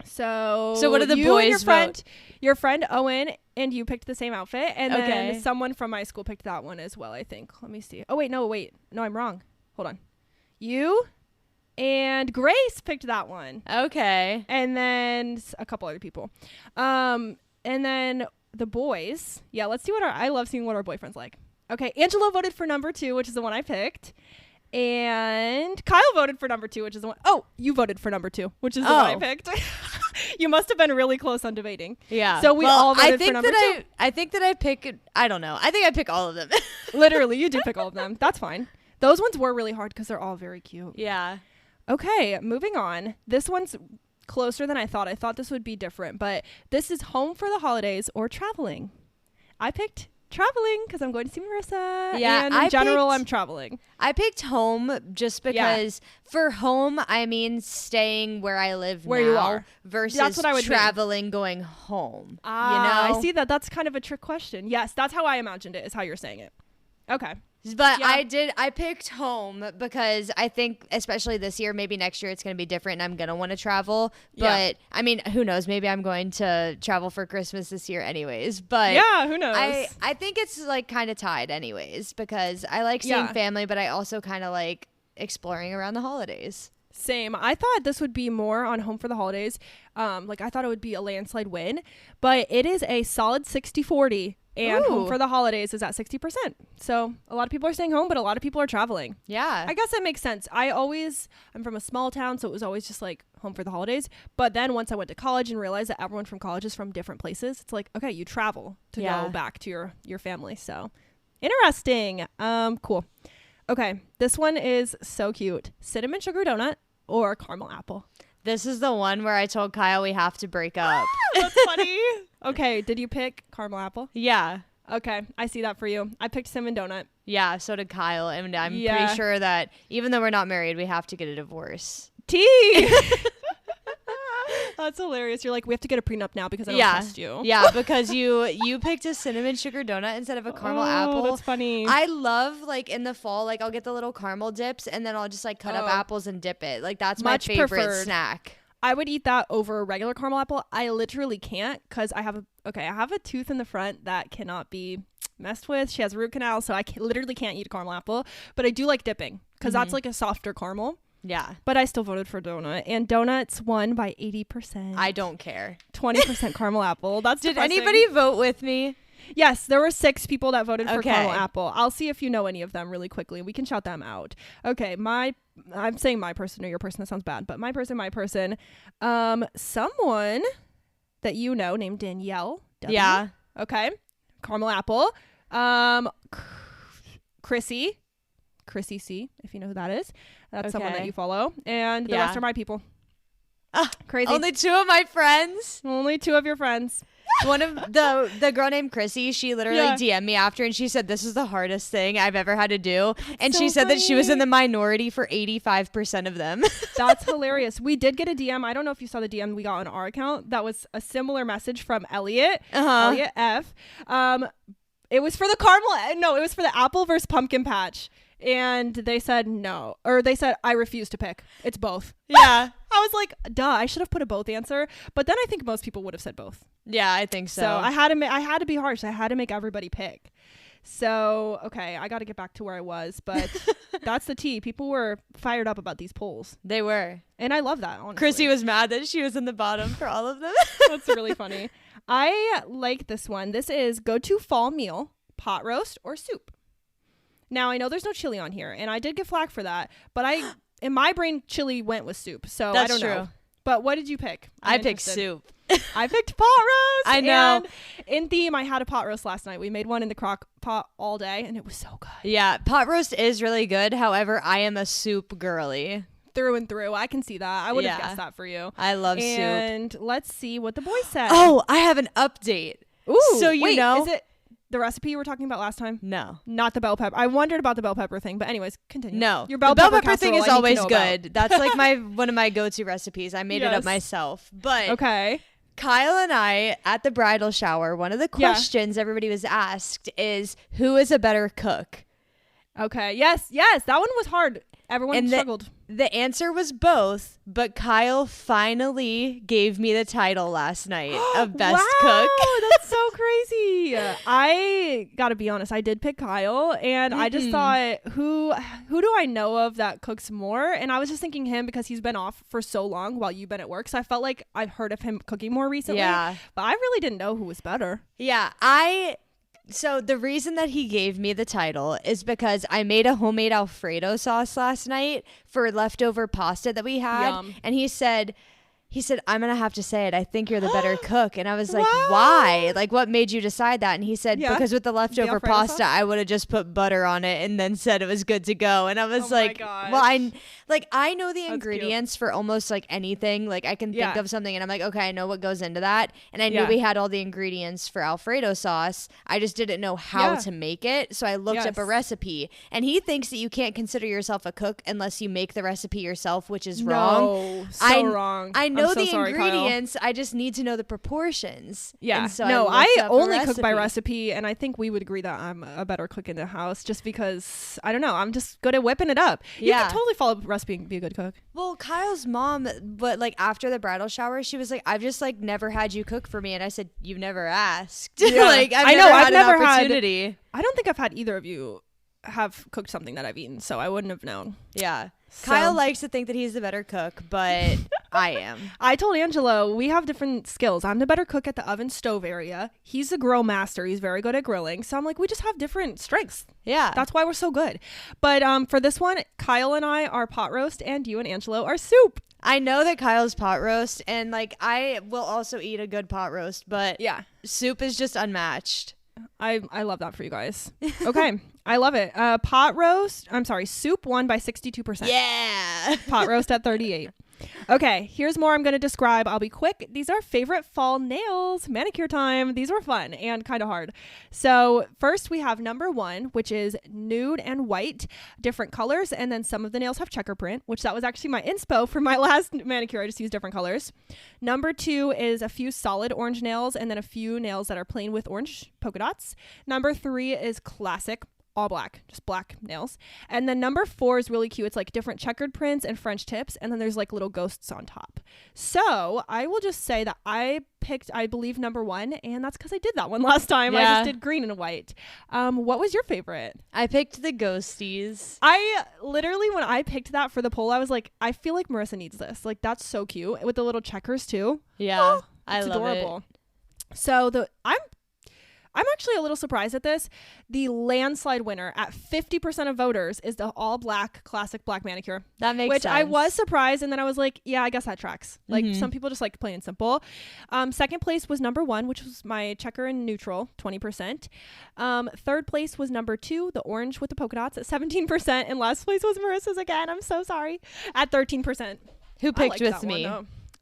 So what did the boys vote? Your friend Owen and you picked the same outfit, and then someone from my school picked that one as well, I think. Let me see. Oh wait, no, I'm wrong. Hold on. You and Grace picked that one. Okay. And then a couple other people. And then the boys. Yeah, let's see I love seeing what our boyfriends like. Okay, Angelo voted for number 2, which is the one I picked. And Kyle voted for number 2, which is the one. Oh, you voted for number 2, which is the one I picked. You must have been really close on debating. Yeah. So we all voted for number 2. I think that I pick, I don't know. I think I pick all of them. Literally, you did pick all of them. That's fine. Those ones were really hard because they're all very cute. Yeah. Okay, moving on. This one's closer than I thought. I thought this would be different, but this is home for the holidays or traveling. I picked traveling because I'm going to see Marissa. Yeah, and in general, I'm traveling. I picked home just because for home, I mean staying where I live where now you are versus that's what I would traveling going home. You know? I see that. That's kind of a trick question. Yes, that's how I imagined it, is how you're saying it. Okay. But I picked home because I think especially this year, maybe next year it's going to be different and I'm going to want to travel. But I mean, who knows? Maybe I'm going to travel for Christmas this year anyways. But yeah, who knows? I think it's like kind of tied anyways because I like seeing family, but I also kind of like exploring around the holidays. Same. I thought this would be more on home for the holidays. Like I thought it would be a landslide win, but it is a solid 60-40. And home for the holidays is at 60%. So a lot of people are staying home, but a lot of people are traveling. Yeah. I guess that makes sense. I'm from a small town, so it was always just like home for the holidays. But then once I went to college and realized that everyone from college is from different places, it's like, okay, you travel to go back to your family. So interesting. Cool. Okay. This one is so cute. Cinnamon sugar donut or caramel apple. This is the one where I told Kyle we have to break up. That's funny. Okay, did you pick caramel apple? Yeah. Okay, I see that for you. I picked cinnamon donut. Yeah, so did Kyle. And I'm pretty sure that even though we're not married, we have to get a divorce. Tea! That's hilarious. You're like, we have to get a prenup now because I don't trust you. Yeah, because you picked a cinnamon sugar donut instead of a caramel apple. That's funny. I love, like, in the fall, like, I'll get the little caramel dips and then I'll just, like, cut up apples and dip it. Like, that's my favorite snack. I would eat that over a regular caramel apple. I literally can't because I have a tooth in the front that cannot be messed with. She has a root canal, so I literally can't eat a caramel apple. But I do like dipping because that's like a softer caramel. Yeah. But I still voted for donut. And donuts won by 80%. I don't care. 20% caramel apple. That's Did depressing. anybody vote with me? Yes, there were 6 people that voted for caramel apple. I'll see if you know any of them really quickly. We can shout them out. Okay, I'm saying my person or your person. That sounds bad. But my person. Someone that you know named Danielle. W. Yeah. Okay. Caramel apple. Chrissy C, if you know who that is. That's someone that you follow. And the rest are my people. Crazy. Only 2 of my friends. Only 2 of your friends. One of the girl named Chrissy, she literally DM'd me after and she said this is the hardest thing I've ever had to do. And she said that she was in the minority for 85% of them. That's hilarious. We did get a DM. I don't know if you saw the DM we got on our account. That was a similar message from Elliot. Elliot F. It was for the it was for the apple versus pumpkin patch. And they said no. Or they said, I refuse to pick. It's both. Yeah. I was like, duh, I should have put a both answer. But then I think most people would have said both. Yeah, I think so. So I had to be harsh. I had to make everybody pick. So, okay, I got to get back to where I was. But that's the tea. People were fired up about these polls. They were. And I love that, honestly. Chrissy was mad that she was in the bottom for all of them. That's really funny. I like this one. This is go-to fall meal, pot roast or soup. Now, I know there's no chili on here, and I did get flack for that, but in my brain, chili went with soup, so I don't know. But what did you pick? I picked soup. I picked pot roast. I know. And in theme, I had a pot roast last night. We made one in the crock pot all day, and it was so good. Yeah, pot roast is really good. However, I am a soup girly. Through and through. I can see that. I would have guessed that for you. I love soup. And let's see what the boys said. Oh, I have an update. Ooh. So you know. Is it the recipe you were talking about last time? No. Not the bell pepper. I wondered about the bell pepper thing, but anyways, continue. No. Your bell pepper thing is always good. That's like one of my go-to recipes. I made it up myself. But okay. Kyle and I, at the bridal shower, one of the questions everybody was asked is, who is a better cook? Okay. Yes. That one was hard. Everyone struggled. The answer was both, but Kyle finally gave me the title last night of best cook. That's so crazy. I gotta be honest, I did pick Kyle, and I just thought, who do I know of that cooks more? And I was just thinking him because he's been off for so long while you've been at work, so I felt like I've heard of him cooking more recently. Yeah, but I really didn't know who was better. Yeah, So the reason that he gave me the title is because I made a homemade Alfredo sauce last night for leftover pasta that we had. Yum. And he said, he said, I'm going to have to say it. I think you're the better cook. And I was like, why? Like, what made you decide that? And he said, because with the leftover pasta, I would have just put butter on it and then said it was good to go. And I was like, well, I know the ingredients for almost like anything. Like I can think of something and I'm like, okay, I know what goes into that. And I knew we had all the ingredients for Alfredo sauce. I just didn't know how to make it. So I looked up a recipe, and he thinks that you can't consider yourself a cook unless you make the recipe yourself, which is wrong. Wrong. I know the ingredients. Kyle. I just need to know the proportions. Yeah. And so I only cook by recipe, and I think we would agree that I'm a better cook in the house just because, I don't know, I'm just good at whipping it up. You can totally follow a recipe and be a good cook. Well, Kyle's mom, but like after the bridal shower, she was like, I've just like never had you cook for me. And I said, you've never asked. Yeah. Like I've never had an opportunity. I don't think I've had either of you have cooked something that I've eaten, so I wouldn't have known. Yeah. So. Kyle likes to think that he's the better cook, but I am. I told Angelo we have different skills. I'm the better cook at the oven stove area. He's the grill master. He's very good at grilling. So I'm like, we just have different strengths. Yeah. That's why we're so good. But for this one, Kyle and I are pot roast, and you and Angelo are soup. I know that Kyle's pot roast, and like I will also eat a good pot roast, but soup is just unmatched. I love that for you guys. Okay. I love it. Soup won by 62%. Yeah. Pot roast at 38. Okay, here's more I'm going to describe. I'll be quick. These are favorite fall nails. Manicure time. These were fun and kind of hard. So first we have number 1, which is nude and white, different colors. And then some of the nails have checker print, which that was actually my inspo for my last manicure. I just used different colors. Number 2 is a few solid orange nails and then a few nails that are plain with orange polka dots. Number 3 is classic. All black, just black nails. And then number 4 is really cute. It's like different checkered prints and French tips. And then there's like little ghosts on top. So I will just say that I picked, I believe, number 1. And that's because I did that one last time. I just did green and white. What was your favorite? I picked the ghosties. I literally, when I picked that for the poll, I was like, I feel like Marissa needs this. Like, that's so cute. With the little checkers too. Yeah. I love adorable. So I'm actually a little surprised at this. The landslide winner at 50% of voters is the all black classic black manicure. That makes sense. Which I was surprised, and then I was like, yeah, I guess that tracks. Like some people just like plain and simple. Second place was number 1, which was my checker and neutral, 20%. Third place was number 2, the orange with the polka dots at 17%. And last place was Marissa's again. I'm so sorry. At 13%. Who picked with me?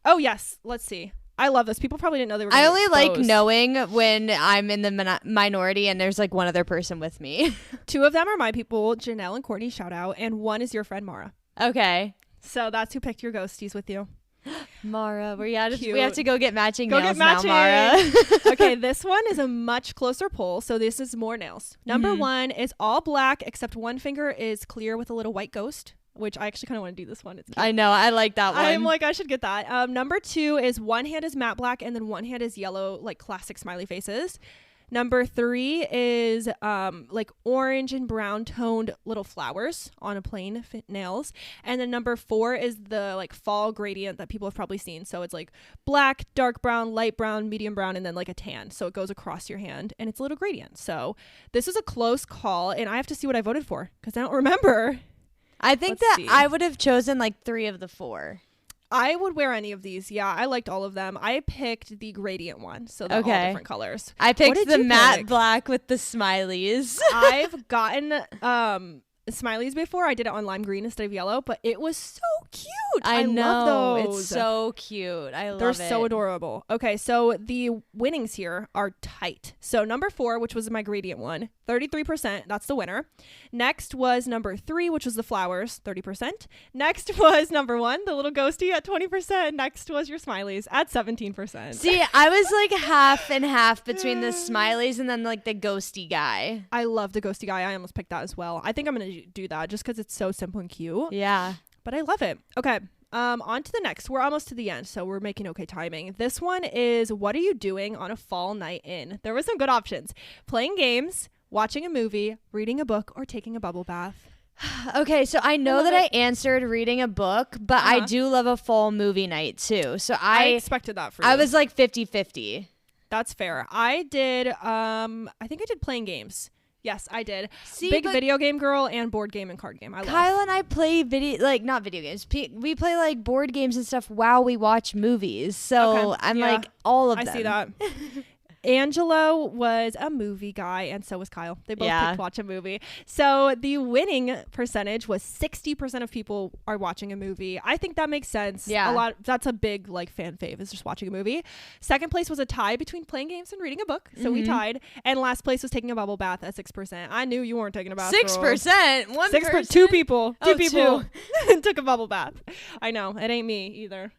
Oh, yes. Let's see. I love this. People probably didn't know they were going to I only like knowing when I'm in the minority and there's like one other person with me. 2 of them are my people, Janelle and Courtney, shout out. And 1 is your friend, Mara. Okay. So that's who picked your ghosties with you. Mara, we have to go get matching nails now, Mara. Okay, this one is a much closer poll. So this is more nails. Number 1 is all black, except one finger is clear with a little white ghost. Which I actually kind of want to do this one. It's cute. I know. I like that one. I'm like, I should get that. Number 2 is one hand is matte black and then one hand is yellow, like classic smiley faces. Number 3 is like orange and brown toned little flowers on a plain fit nails. And then number 4 is the like fall gradient that people have probably seen. So it's like black, dark brown, light brown, medium brown, and then like a tan. So it goes across your hand and it's a little gradient. So this is a close call and I have to see what I voted for because I don't remember. I think I would have chosen like 3 of the 4. I would wear any of these. Yeah, I liked all of them. I picked the gradient one, so they're all different colors. I picked the matte black with the smileys. I've gotten smileys before. I did it on lime green instead of yellow, but it was so cute. I know. Love those. It's so cute. I love it. They're so adorable. Okay, so the winnings here are tight. So number 4, which was my gradient one, 33%. That's the winner. Next was number 3, which was the flowers, 30%. Next was number 1, the little ghosty at 20%. Next was your smileys at 17%. See, I was like half and half between the smileys and then like the ghosty guy. I love the ghosty guy. I almost picked that as well. I think I'm going to do that just because it's so simple and cute. Yeah. But I love it. Okay. On to the next. We're almost to the end, so we're making okay timing. This one is, what are you doing on a fall night in? There were some good options. Playing games, watching a movie, reading a book, or taking a bubble bath. Okay, so I know that I answered reading a book, but I do love a fall movie night too. So I expected that for you. I was like 50-50. That's fair. I did, I think I did playing games. Yes, I did. See, big video game girl and board game and card game. Kyle and I play not video games. We play like board games and stuff while we watch movies. So I'm like all of them. I see that. Angelo was a movie guy, and so was Kyle. They both picked watch a movie. So the winning percentage was 60% of people are watching a movie. I think that makes sense. Yeah. That's a big like fan fave, is just watching a movie. Second place was a tie between playing games and reading a book. So we tied. And last place was taking a bubble bath at 6%. I knew you weren't taking a bath. 6%? One person? Two people. Oh, two people took a bubble bath. I know. It ain't me either.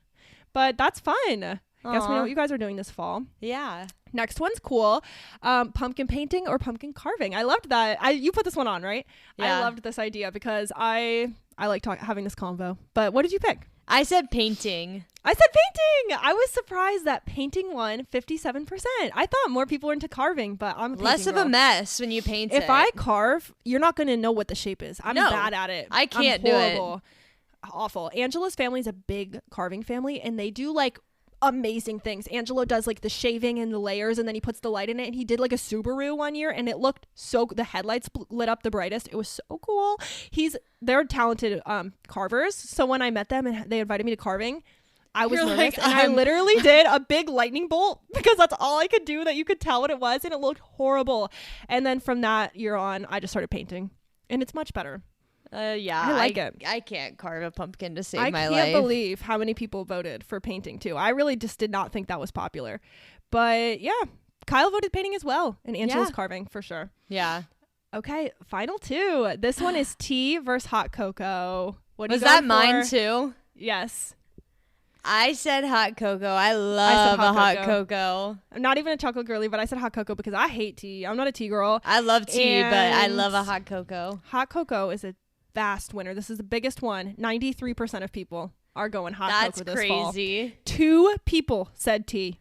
But that's fun. Guess we know what you guys are doing this fall. Yeah. Next one's cool. Pumpkin painting or pumpkin carving. I loved that. You put this one on, right? Yeah. I loved this idea because I like having this convo. But what did you pick? I said painting. I said painting. I was surprised that painting won 57%. I thought more people were into carving, but I'm a less of a mess when you paint it. If I carve, you're not going to know what the shape is. I'm bad at it. I can't do it. Awful. Angela's family is a big carving family, and they do like amazing things. Angelo does like the shaving and the layers, and then he puts the light in it, and he did like a Subaru one year, and it looked the headlights lit up the brightest. It was so cool. They're talented carvers. So when I met them and they invited me to carving, I was nervous, and I literally did a big lightning bolt because that's all I could do that you could tell what it was, and it looked horrible. And then from that year on, I just started painting, and it's much better. Yeah, I like it. I can't carve a pumpkin to save my life. I can't believe how many people voted for painting too. I really just did not think that was popular. But yeah, Kyle voted painting as well, and Angela's carving for sure. Yeah. Okay, final two. This one is tea versus hot cocoa. What was that mine too? Yes. I said hot cocoa. I love a hot cocoa. I'm not even a chocolate girly, but I said hot cocoa because I hate tea. I'm not a tea girl. I love tea, but I love a hot cocoa. Hot cocoa is a vast winner. This is the biggest one. 93% of people are going hot cocoa this fall. That's crazy. 2 people said tea.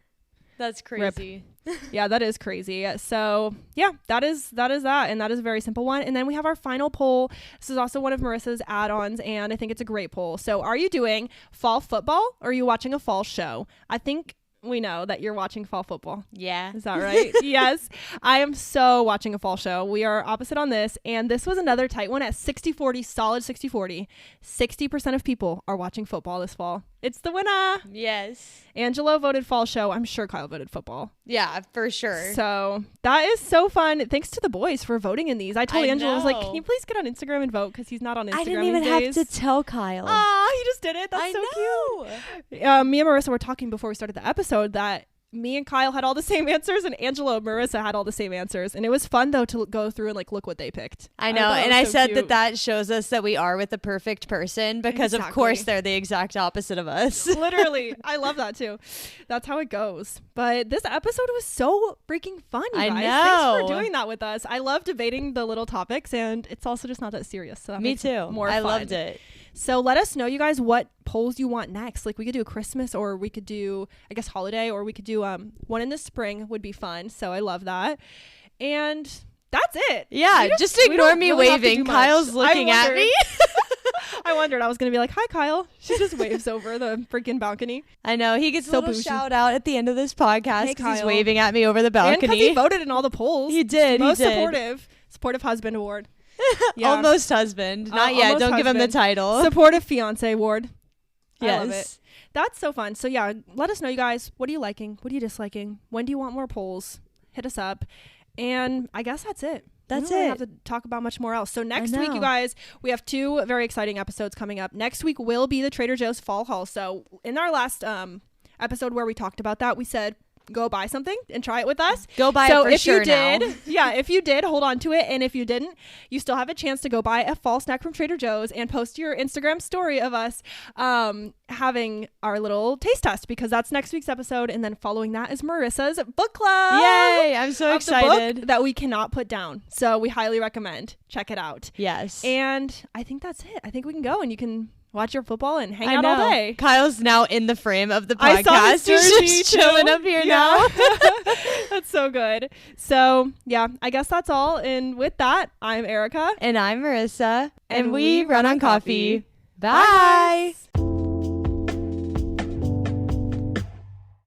That's crazy. Yeah, that is crazy. So yeah, that is that, and that is a very simple one. And then we have our final poll. This is also one of Marissa's add-ons, and I think it's a great poll. So are you doing fall football, or are you watching a fall show? I think we know that you're watching fall football. Yeah. Is that right? Yes. I am so watching a fall show. We are opposite on this. And this was another tight one at 60-40, solid 60-40. 60% of people are watching football this fall. It's the winner. Yes. Angelo voted fall show. I'm sure Kyle voted football. Yeah, for sure. So that is so fun. Thanks to the boys for voting in these. I told Angelo, I was like, can you please get on Instagram and vote? Because he's not on Instagram. I didn't even have to tell Kyle. He just did it. That's so cute. Me and Marissa were talking before we started the episode that me and Kyle had all the same answers, and Angelo and Marissa had all the same answers. And it was fun, though, to go through and like look what they picked. I know. And I said that shows us that we are with the perfect person because, of course, they're the exact opposite of us. Literally. I love that, too. That's how it goes. But this episode was so freaking fun, you guys. I know. Thanks for doing that with us. I love debating the little topics, and it's also just not that serious. So that Me makes too. It more fun. I loved it. So let us know, you guys, what polls you want next. Like, we could do a Christmas, or we could do, I guess, holiday, or we could do one in the spring would be fun. So I love that. And that's it. Yeah, just ignore me really waving. Kyle's looking at me. I wondered. I was going to be like, hi, Kyle. She just waves over the freaking balcony. I know. He gets a little shout out at the end of this podcast because he's waving at me over the balcony. And because he voted in all the polls. He did. Most supportive husband award. Yeah. Almost husband. Not yet. Don't give him the title. Supportive fiance award. Yes. I love it. That's so fun. So yeah, let us know, you guys. What are you liking? What are you disliking? When do you want more polls? Hit us up. And I guess that's it. That's we don't it. have to talk about much more else. So next week, you guys, we have 2 very exciting episodes coming up. Next week will be the Trader Joe's Fall Haul. So in our last episode where we talked about that, we said, go buy something and try it with us. Go buy it for sure now. If you did, hold on to it. And if you didn't, you still have a chance to go buy a fall snack from Trader Joe's and post your Instagram story of us having our little taste test, because that's next week's episode. And then following that is Marissa's book club. Yay! I'm so excited. The book that we cannot put down. So we highly recommend. Check it out. Yes. And I think that's it. I think we can go, and you can watch your football and hang out all day. Kyle's now in the frame of the podcast. He's just chilling up here now. That's so good. So yeah, I guess that's all. And with that, I'm Arika. And I'm Marissa. And we run on coffee. Bye.